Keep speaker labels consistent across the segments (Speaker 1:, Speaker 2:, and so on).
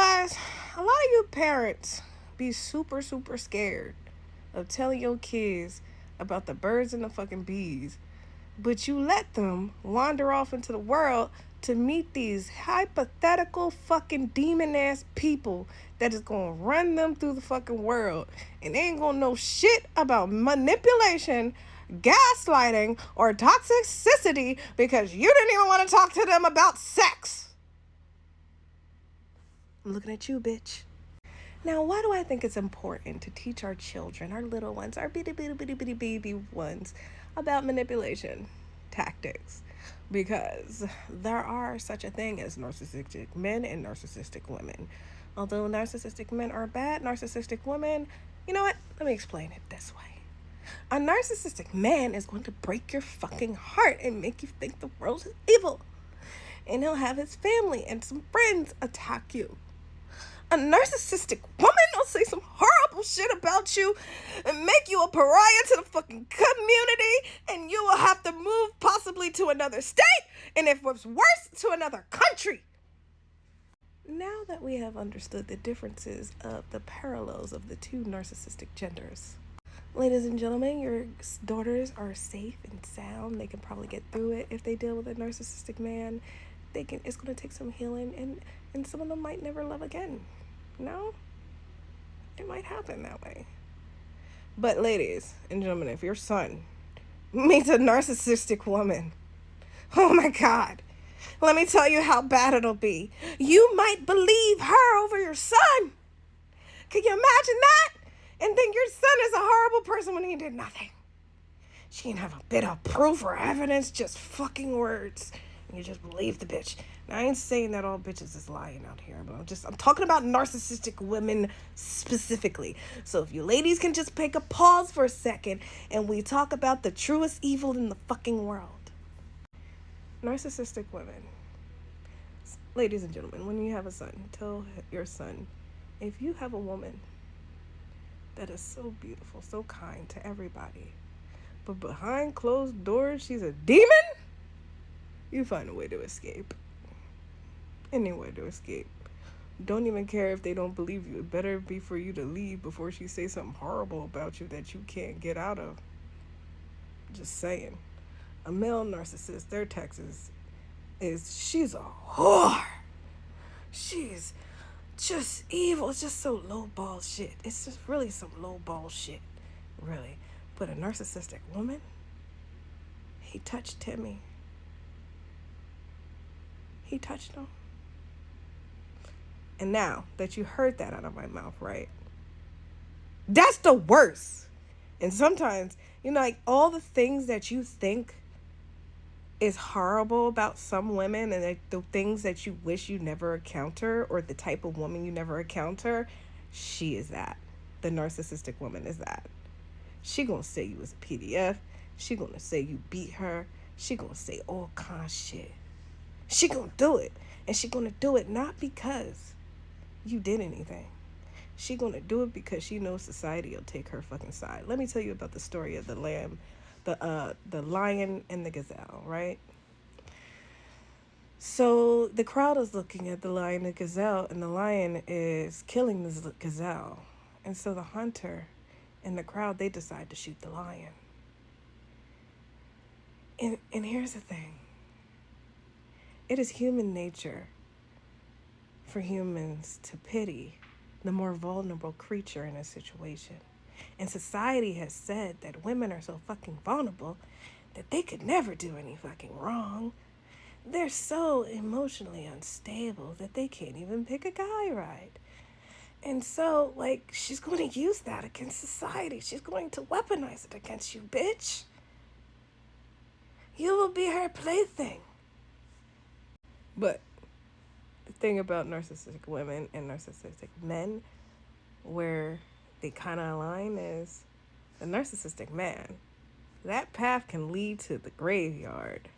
Speaker 1: realize a lot of you parents be super, super scared of telling your kids about the birds and the fucking bees, but you let them wander off into the world to meet these hypothetical fucking demon ass people that is gonna run them through the fucking world, and they ain't gonna know shit about manipulation, gaslighting, or toxicity because you didn't even want to talk to them about sex. I'm looking at you, bitch. Now, why do I think it's important to teach our children, our little ones, our bitty baby ones, about manipulation tactics? Because there are such a thing as narcissistic men and narcissistic women. Although narcissistic men are bad, narcissistic women, you know what? Let me explain it this way. A narcissistic man is going to break your fucking heart and make you think the world is evil. And he'll have his family and some friends attack you. A narcissistic woman will say some horrible shit about you and make you a pariah to the fucking community, and you will have to move possibly to another state, and if it's worse, to another country. Now that we have understood the differences of the parallels of the two narcissistic genders, ladies and gentlemen, your daughters are safe and sound. They can probably get through it if they deal with a narcissistic man. It's going to take some healing, and some of them might never love again. No, it might happen that way. But ladies and gentlemen, if your son meets a narcissistic woman, oh my God, let me tell you how bad it'll be. You might believe her over your son. Can you imagine that? And think your son is a horrible person when he did nothing. She didn't have a bit of proof or evidence, just fucking words. And you just believe the bitch. Now, I ain't saying that all bitches is lying out here, but I'm talking about narcissistic women specifically. So if you ladies can just take a pause for a second and we talk about the truest evil in the fucking world. Narcissistic women. Ladies and gentlemen, when you have a son, tell your son, if you have a woman that is so beautiful, so kind to everybody, but behind closed doors, she's a demon, you find a way to escape. Any way to escape. Don't even care if they don't believe you. It better be for you to leave before she says something horrible about you that you can't get out of. Just saying. A male narcissist, their text is she's a whore. She's just evil. It's just so low ball shit. It's just really some low ball shit. Really. But a narcissistic woman, he touched Timmy. He touched him. And now that you heard that out of my mouth, right? That's the worst. And sometimes, like all the things that you think is horrible about some women, and the things that you wish you never encounter, or the type of woman you never encounter, she is that. The narcissistic woman is that. She gonna say you was a PDF. She gonna say you beat her. She gonna say all kinds of shit. She gonna do it. And she gonna do it not because you did anything. She gonna do it because she knows society will take her fucking side. Let me tell you about the story of the lion and the gazelle, right? So the crowd is looking at the lion and the gazelle, and the lion is killing this gazelle. And so the hunter and the crowd, they decide to shoot the lion. And here's the thing. It is human nature for humans to pity the more vulnerable creature in a situation. And society has said that women are so fucking vulnerable that they could never do any fucking wrong. They're so emotionally unstable that they can't even pick a guy right. And so, she's going to use that against society. She's going to weaponize it against you, bitch. You will be her plaything. But the thing about narcissistic women and narcissistic men, where they kind of align, is the narcissistic man, that path can lead to the graveyard.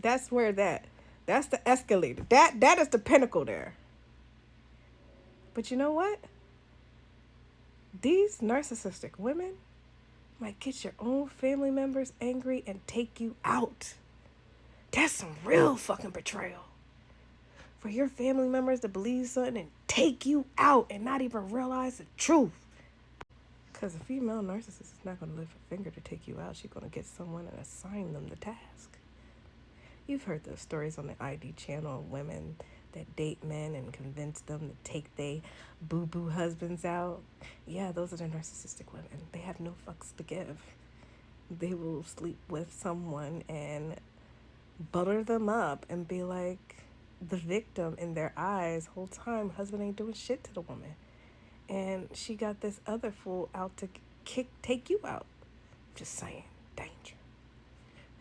Speaker 1: That's where that's the escalator. That is the pinnacle there. But you know what? These narcissistic women might get your own family members angry and take you out. That's some real fucking betrayal. for your family members to believe something and take you out and not even realize the truth. Because a female narcissist is not going to lift a finger to take you out. She's going to get someone and assign them the task. You've heard those stories on the ID channel of women that date men and convince them to take their boo-boo husbands out. Yeah, those are the narcissistic women. They have no fucks to give. They will sleep with someone and butter them up and be like the victim in their eyes whole time. Husband ain't doing shit to the woman. And she got this other fool out to take you out. Just saying, danger.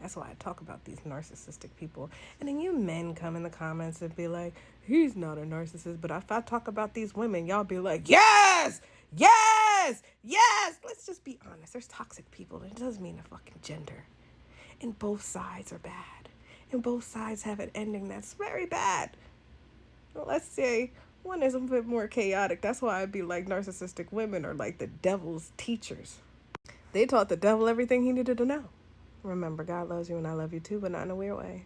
Speaker 1: That's why I talk about these narcissistic people. And then you men come in the comments and be like, he's not a narcissist. But if I talk about these women, y'all be like, yes, yes, yes. Let's just be honest. There's toxic people. It doesn't mean a fucking gender. And both sides are bad. And both sides have an ending that's very bad. Well, let's say one is a bit more chaotic. That's why I'd be like narcissistic women are like the devil's teachers. They taught the devil everything he needed to know. Remember, God loves you and I love you too, but not in a weird way.